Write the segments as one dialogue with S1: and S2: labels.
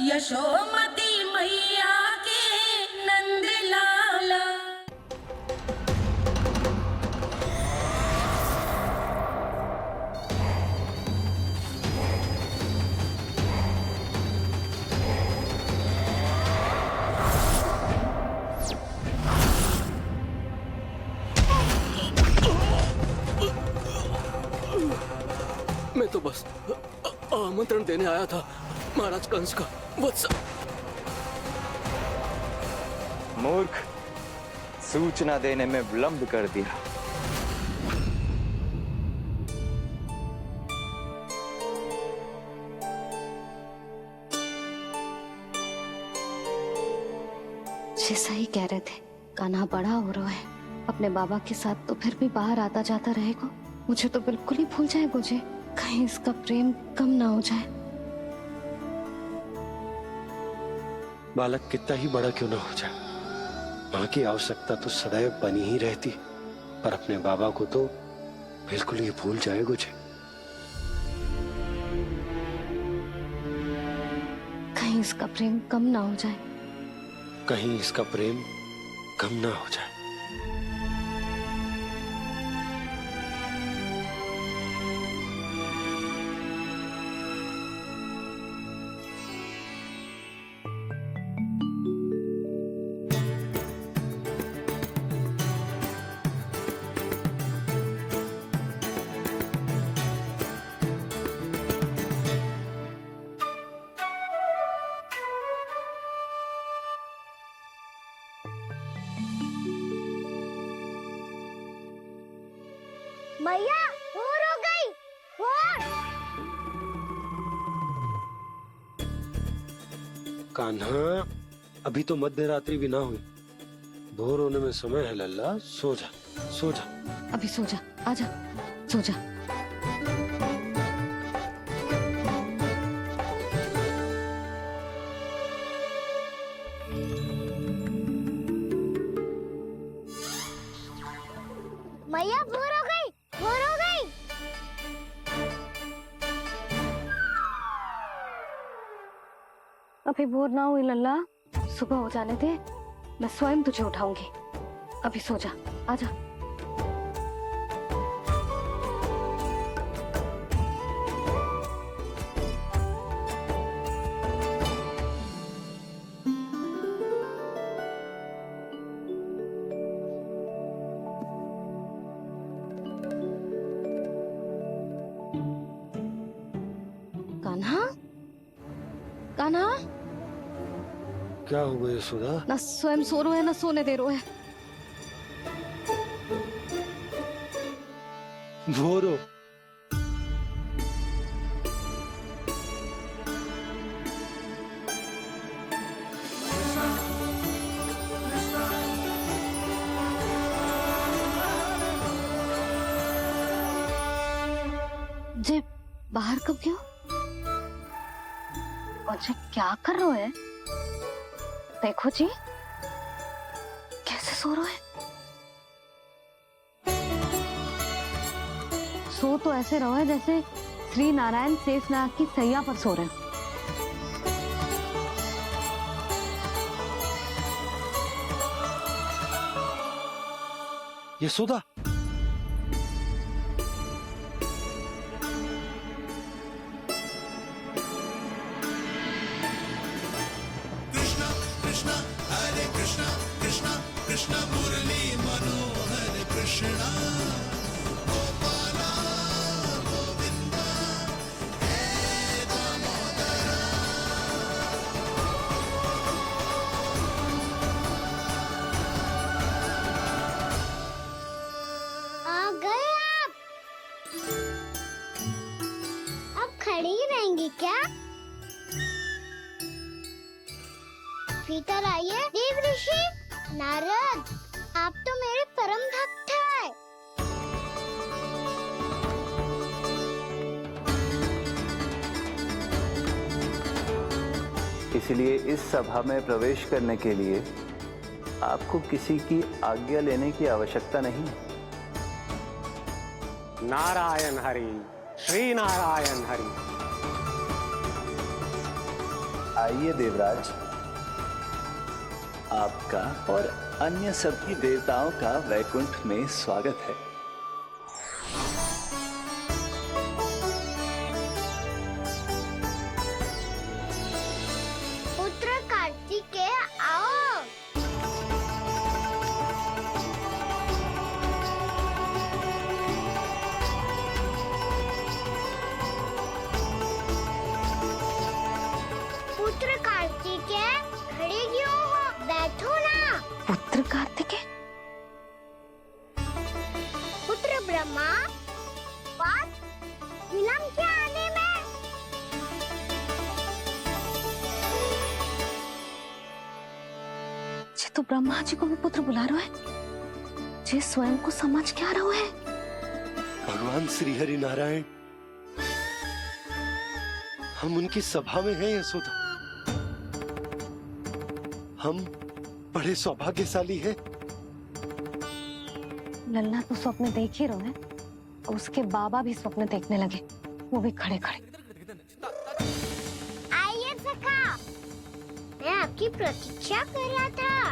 S1: यशोमती मैया के नंद लाला।
S2: मैं तो बस आमंत्रण देने आया था महाराज कंस का वत्स।
S3: मूर्ख, सूचना देने में विलंब कर दिया।
S4: जैसा ही कह रहे थे, कान्हा बड़ा हो रहा है, अपने बाबा के साथ तो फिर भी बाहर आता जाता रहेगा। मुझे तो बिल्कुल ही भूल जाए, मुझे कहीं इसका प्रेम कम ना हो जाए।
S5: बालक कितना ही बड़ा क्यों ना हो जाए, माँ की आवश्यकता तो सदैव बनी ही रहती, पर अपने बाबा को तो बिल्कुल ही भूल जाए मुझे।
S4: कहीं इसका प्रेम कम ना हो जाए,
S5: कहीं इसका प्रेम कम ना हो जाए।
S6: मैया भोर हो गई, भोर।
S5: कान्हा, अभी तो मध्य रात्रि भी ना हुई, भोर होने में समय है लल्ला। सो जा, सो जा।
S4: अभी सो जा, आजा, सो जा।
S6: मैया भोर हो गई, भोर हो गई।
S4: अभी भोर ना हुई लल्ला, सुबह हो जाने दे, मैं स्वयं तुझे उठाऊंगी। अभी सो जा, आजा। कान्हा, कान्हा,
S5: क्या हो गया यशोदा?
S4: ना स्वयं सो रहे है ना सोने दे रहे है।
S5: भोर हो।
S4: जे बाहर कब क्यों? मुझे क्या कर रहे है? देखो जी, कैसे सो रहे हैं। सो तो ऐसे रहो है जैसे श्री नारायण शेषनाग की सैया पर सो रहे हैं।
S5: यशोदा,
S6: आ गए आप। अब खड़ी ही रहेंगी क्या? भीतर आइए। देव ऋषि नारद, आप तो मेरे परम भक्त हैं।
S3: इसलिए इस सभा में प्रवेश करने के लिए आपको किसी की आज्ञा लेने की आवश्यकता नहीं है।
S7: नारायण हरि, श्री नारायण हरि।
S3: आइए देवराज, आपका और अन्य सभी देवताओं का वैकुंठ में स्वागत है।
S6: पुत्र कार्तिकेय आओ। पुत्र कार्तिकेय खड़े क्यों हो, बैठो ना।
S4: पुत्र कार्तिकेय?
S6: पुत्र ब्रह्मा, बात विलंब क्या आने में?
S4: जे तो ब्रह्मा जी को भी पुत्र बुला रहा है, जे स्वयं को समझ क्या रहा है।
S5: भगवान श्री हरि नारायण, हम उनकी सभा में हैं यशोदा। हम बड़े सौभाग्यशाली हैं।
S4: लल्ला तो स्वप्न देख ही रहे हैं, और उसके बाबा भी स्वप्न देखने लगे, वो भी खड़े खड़े।
S6: आइए सखा, मैं आपकी प्रतीक्षा कर रहा था।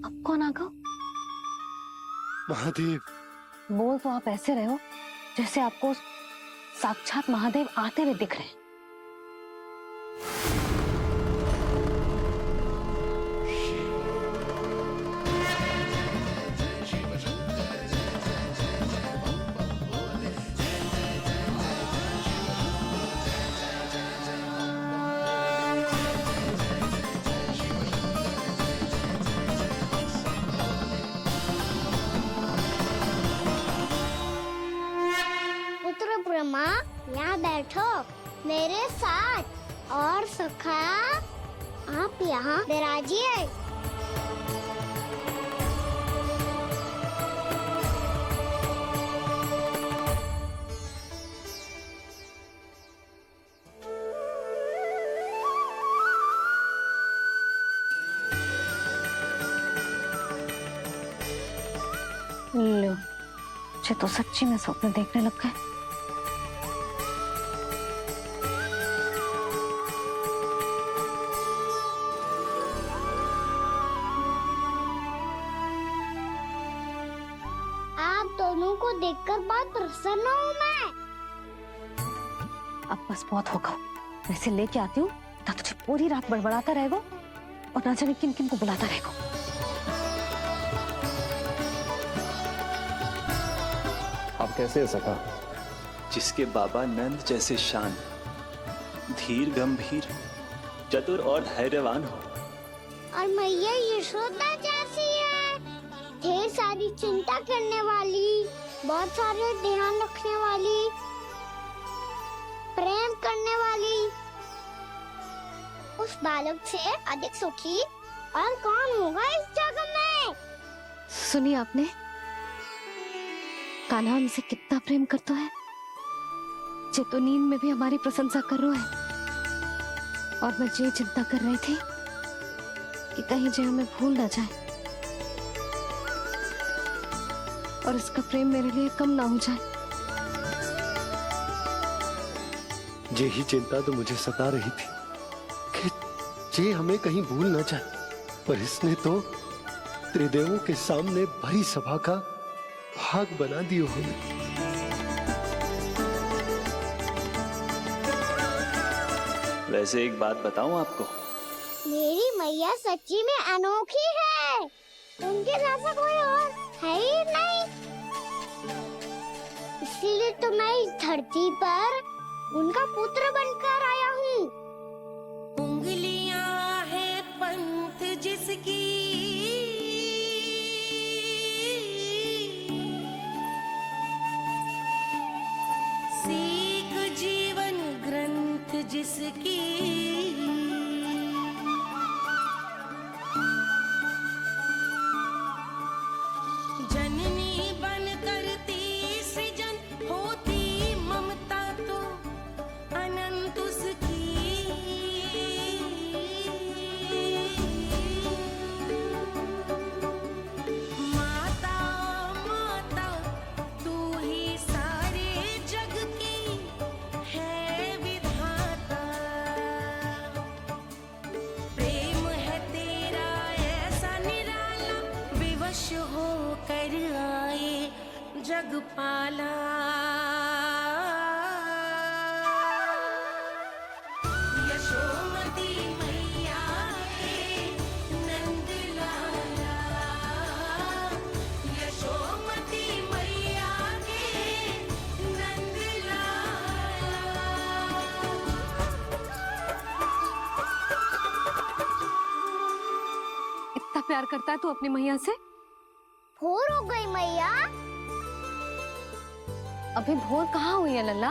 S4: अब कौन आ गया?
S5: महादेव।
S4: बोल तो आप ऐसे रहे हो जैसे आपको साक्षात महादेव आते हुए दिख रहे हैं।
S6: पुत्र ब्रह्मा, यहाँ बैठो मेरे साथ, और सखा आप यहाँ विराजिए।
S4: लो, मुझे तो सच्ची में स्वप्न देखने लग गए।
S6: आप दोनों को देखकर बहुत प्रसन्न हूँ मैं।
S4: अब बस बहुत होगा, वैसे लेके आती हूँ ना, तुझे पूरी रात बड़बड़ाता रहेगा और ना जाने किन किन को बुलाता रहेगा।
S3: आप कैसे है सखा? जिसके बाबा नंद जैसे शांत, धीर गंभीर, चतुर और धैर्यवान हो,
S6: और मैया यशोदा जैसी है, ढेर सारी चिंता करने वाली, बहुत सारे ध्यान रखने वाली, प्रेम करने वाली। उस बालक से अधिक सुखी और कौन होगा इस जगत में?
S4: सुनिए आपने, कान्हा हमसे कितना प्रेम करता है, जे तो नींद में भी हमारी प्रशंसा कर रहा है। और मैं ये चिंता कर रही थी कि कहीं जे हमें भूल ना जाए और इसका प्रेम मेरे लिए कम ना हो जाए।
S5: यही चिंता तो मुझे सता रही थी कि जे हमें कहीं भूल ना जाए, पर इसने तो त्रिदेवों के सामने भरी सभा का भाग बना दियो हमें।
S3: वैसे एक बात बताऊं आपको,
S6: मेरी मैया सच्ची में अनोखी है, उनके जैसा कोई और है ही नहीं। इसीलिए तो मैं इस धरती पर उनका पुत्र बनकर आया हूँ।
S1: उंगलियां है पंथ जिसकी, सीख जीवन ग्रंथ जिसकी, जननी बन करती सृजन होती ममता तो अनंत उसकी। माता माता तू ही सारे जग की है विधाता। जग पाला यशोमती मैया के नंद लाला यशोमती मैया के नंद लाला
S4: इतना प्यार करता है तू अपनी मैया से?
S6: भोर हो गई मैया।
S4: अभी भोर कहाँ हुई है लल्ला?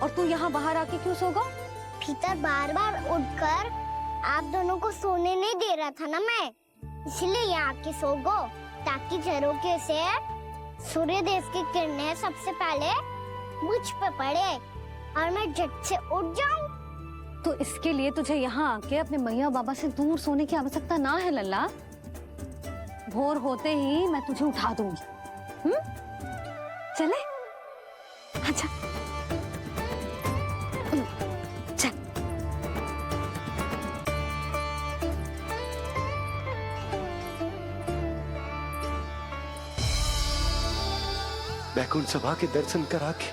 S4: और तू यहाँ बाहर आके क्यों सो गया?
S6: भीतर बार बार उठकर आप दोनों को सोने नहीं दे रहा था ना मैं, इसलिए यहाँ आके सो गो, ताकि झरोखे से सूर्य देव की किरणें सबसे पहले मुझ पे पड़े और मैं झट से उठ जाऊं।
S4: तो इसके लिए तुझे यहाँ आके अपने मैया बाबा से दूर सोने की आवश्यकता ना है लल्ला। भोर होते ही मैं तुझे उठा दूंगी। चले? अच्छा चल।
S5: बैकुंठ सभा के दर्शन करा के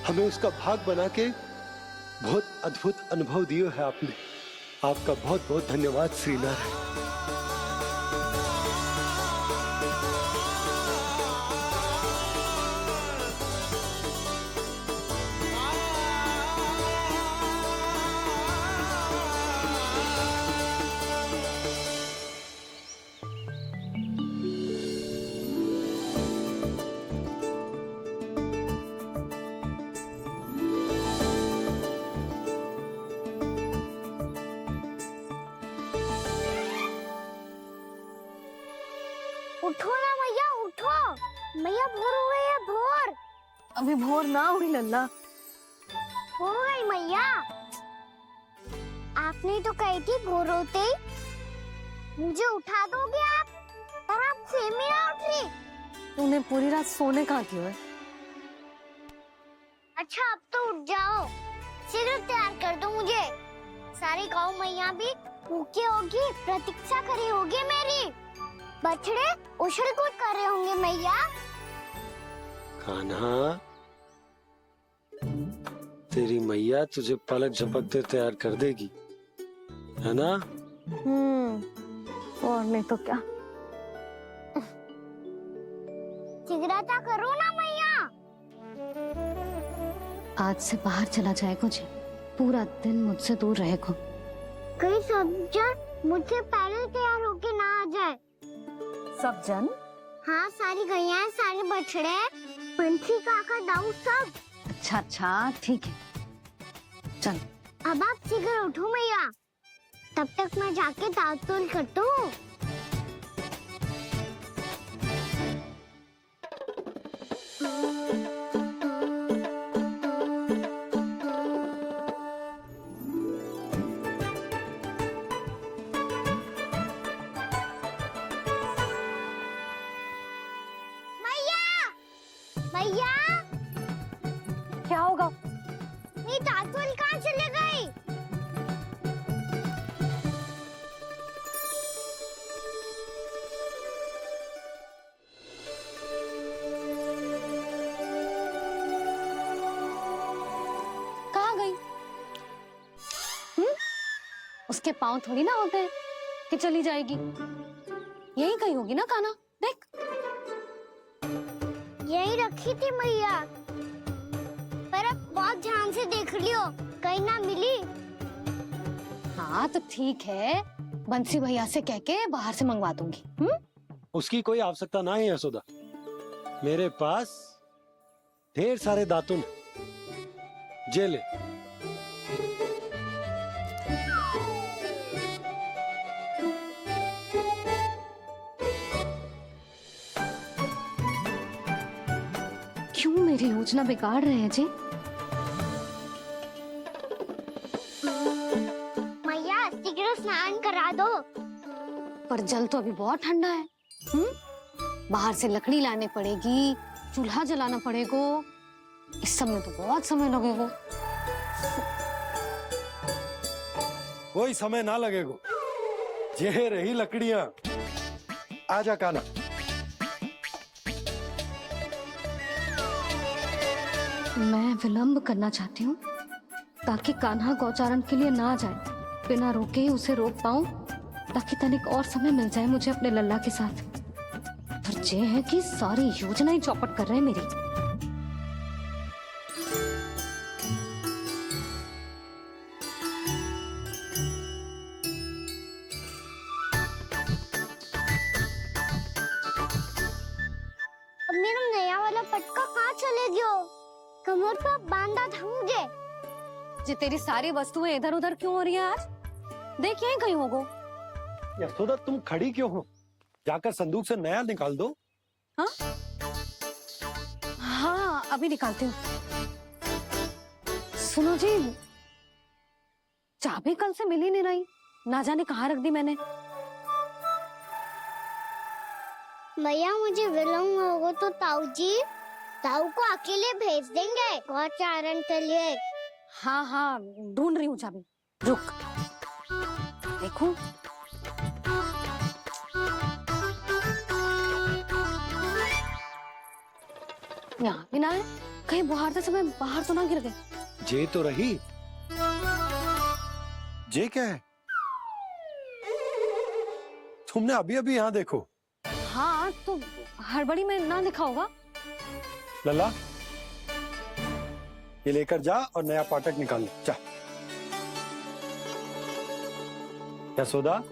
S5: हमें उसका भाग बना के बहुत अद्भुत अनुभव दिए है आपने। आपका बहुत बहुत धन्यवाद श्रीनारायण।
S6: उठो ना मैया, उठो। मैया भोर हो गई है, भोर
S4: अभी भोर ना हुई लल्ला।
S6: हो गई मैया। आपने तो कही थी भोर होते ही मुझे उठा दोगे आप, पर आप सेम ही ना उठ रही।
S4: तूने पूरी रात सोने कहाँ क्यों है?
S6: अच्छा अब तो उठ जाओ, शीघ्र तैयार कर दो मुझे। सारी गाँव मैया भी भूखी होगी, प्रतीक्षा करी होगी मेरी। बछड़े उछल कूद कर रहे होंगे मैया।
S5: कान्हा, तेरी मैया तुझे पलक झपकते तैयार कर देगी, है ना?
S4: और नहीं तो क्या।
S6: शीघ्रता करो ना मैया।
S4: आज से बाहर चला जाएगा जी, पूरा दिन मुझसे दूर रहेगा।
S6: कहीं सब जन मुझसे पहले तैयार होके ना आ जाए।
S4: सब जन?
S6: हाँ, सारी गैया, सारे बछड़े, पंछी, काका, दाऊ सब।
S4: अच्छा अच्छा ठीक है, चल।
S6: अब आप शीघ्र उठो मैया, तब तक मैं जाके ताल-तोल करता हूँ। मैया,
S4: क्या होगा?
S6: मेरी ताल-तोल कहाँ चले गई?
S4: कहाँ गई? उसके पाँव थोड़ी ना होते हैं कि चली जाएगी। यही कहीं होगी ना कान्हा, देख।
S6: यही रखी थी मैया, पर अब बहुत ध्यान से देख लियो, कहीं ना मिली।
S4: हाँ तो ठीक है, बंसी भैया से कह के बाहर से मंगवा दूंगी।
S5: उसकी कोई आवश्यकता ना है यशोदा, मेरे पास ढेर सारे दातुन, जे ले।
S4: क्यों मेरी योजना बिगाड़ रहे हैं जी?
S6: मैया शीघ्र स्नान करा दो।
S4: पर जल तो अभी बहुत ठंडा है। बाहर से लकड़ी लाने पड़ेगी, चूल्हा जलाना पड़ेगा। इस सब में तो बहुत समय लगेगा।
S5: कोई समय ना लगेगा, ये रही लकड़ियां। आजा कान्हा।
S4: मैं विलंब करना चाहती हूँ ताकि कान्हा गौचारण के लिए ना जाए। बिना रोके ही उसे रोक पाऊं ताकि तनिक और समय मिल जाए मुझे अपने लल्ला के साथ। पर ये है कि सारी योजना ही चौपट कर रहे हैं मेरी।
S6: अब मेरा नया वाला पटका कहाँ चले गयो? कमर पर बांधा था मुझे।
S4: जी तेरी सारी वस्तुएं इधर उधर क्यों हो रही है आज? देख यहीं कहीं होगो।
S5: यशोदा तुम खड़ी क्यों हो? जाकर संदूक से नया निकाल दो।
S4: हाँ हाँ अभी निकालती हूँ। सुनो जी, चाबी कल से मिल ही नहीं रही, ना जाने कहाँ रख दी मैंने।
S6: भैया मुझे विलम्ब होगा तो ताऊ को अकेले भेज देंगे गौचारण के लिए।
S4: हाँ हाँ ढूंढ रही हूँ चाबी, रुक। देखूं यहाँ भी ना है, कहीं बुहारते समय बाहर तो ना गिर गए।
S5: जे तो रही। जे क्या है? तुमने अभी अभी यहाँ देखो।
S4: हाँ तो हड़बड़ी में ना दिखा होगा।
S5: लला ये लेकर जा और नया पाठक निकाल ले जा। यशोदा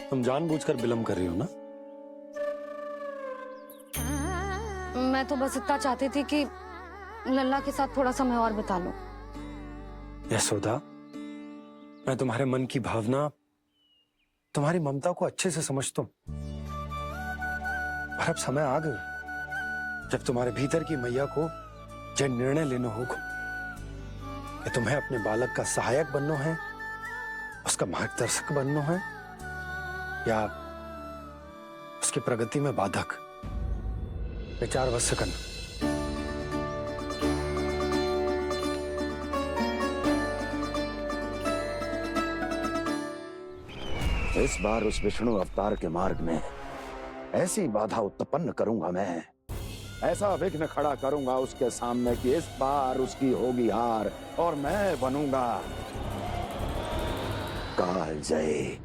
S5: तुम जानबूझकर विलम्ब कर रही हो ना?
S4: मैं तो बस इतना चाहती थी कि लल्ला के साथ थोड़ा समय और बिता लूं।
S5: यशोदा मैं तुम्हारे मन की भावना, तुम्हारी ममता को अच्छे से समझता हूं। पर अब समय आ गया जब तुम्हारे भीतर की मैया को यह निर्णय लेना होगा कि तुम्हें अपने बालक का सहायक बनना है, उसका मार्गदर्शक बनना है, या उसकी प्रगति में बाधक। विचार अवश्य करना।
S7: इस बार उस विष्णु अवतार के मार्ग में ऐसी बाधा उत्पन्न करूंगा मैं, ऐसा विघ्न खड़ा करूंगा उसके सामने कि इस बार उसकी होगी हार और मैं बनूंगा कालजयी।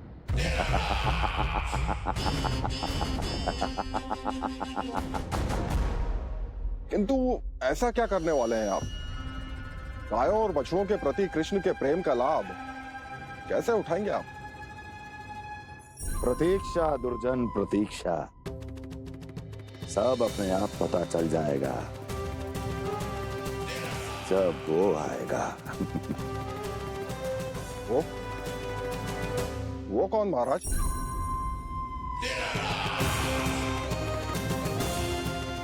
S8: किंतु ऐसा क्या करने वाले हैं आप? गायों और बछड़ों के प्रति कृष्ण के प्रेम का लाभ कैसे उठाएंगे आप?
S7: प्रतीक्षा दुर्जन प्रतीक्षा, सब अपने आप पता चल जाएगा जब वो आएगा।
S8: वो कौन महाराज?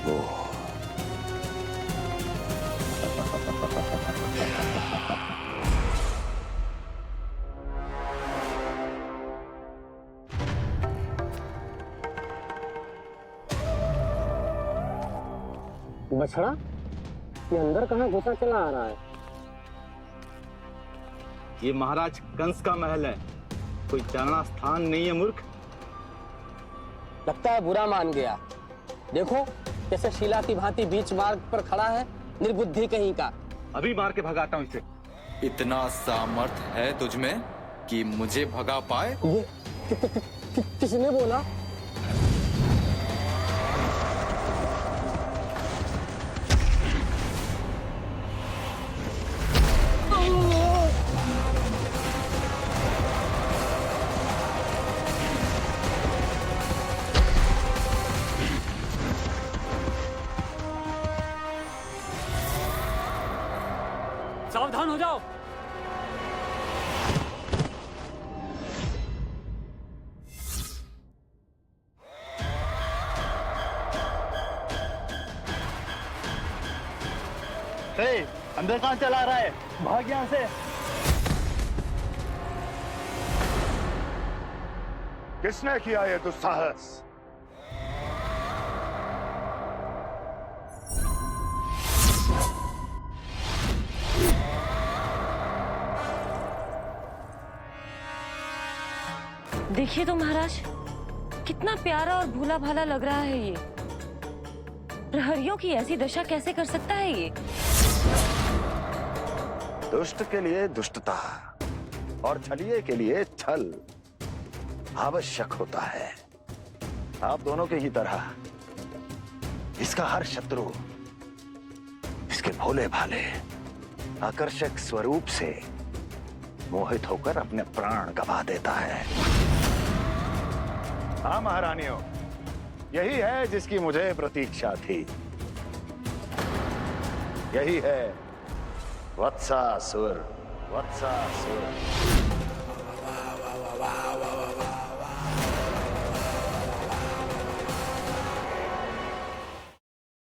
S7: वो
S9: बछड़ा, ये अंदर कहाँ घुसा चला आ रहा है?
S3: ये महाराज कंस का महल है, कोई जाना स्थान नहीं है मूर्ख।
S9: लगता है बुरा मान गया। देखो कैसे शिला की भांति बीच मार्ग पर खड़ा है, निर्बुद्धि कहीं का।
S3: अभी मार के भगाता हूँ इसे।
S10: इतना सामर्थ है तुझमें कि मुझे भगा पाए?
S9: ये किसने बोला?
S2: सावधान हो जाओ।
S3: अंदर कहाँ चला रहा है? भाग यहाँ से।
S8: किसने किया ये दुस्साहस?
S11: देखिए तो महाराज, कितना प्यारा और भोला भाला लग रहा है ये। प्रहरियों की ऐसी दशा कैसे कर सकता है ये?
S7: दुष्ट के लिए दुष्टता और छलिए के लिए छल आवश्यक होता है। आप दोनों के ही तरह इसका हर शत्रु इसके भोले भाले आकर्षक स्वरूप से मोहित होकर अपने प्राण गंवा देता है। हाँ महारानियों, यही है जिसकी मुझे प्रतीक्षा थी। यही है वत्सासुर।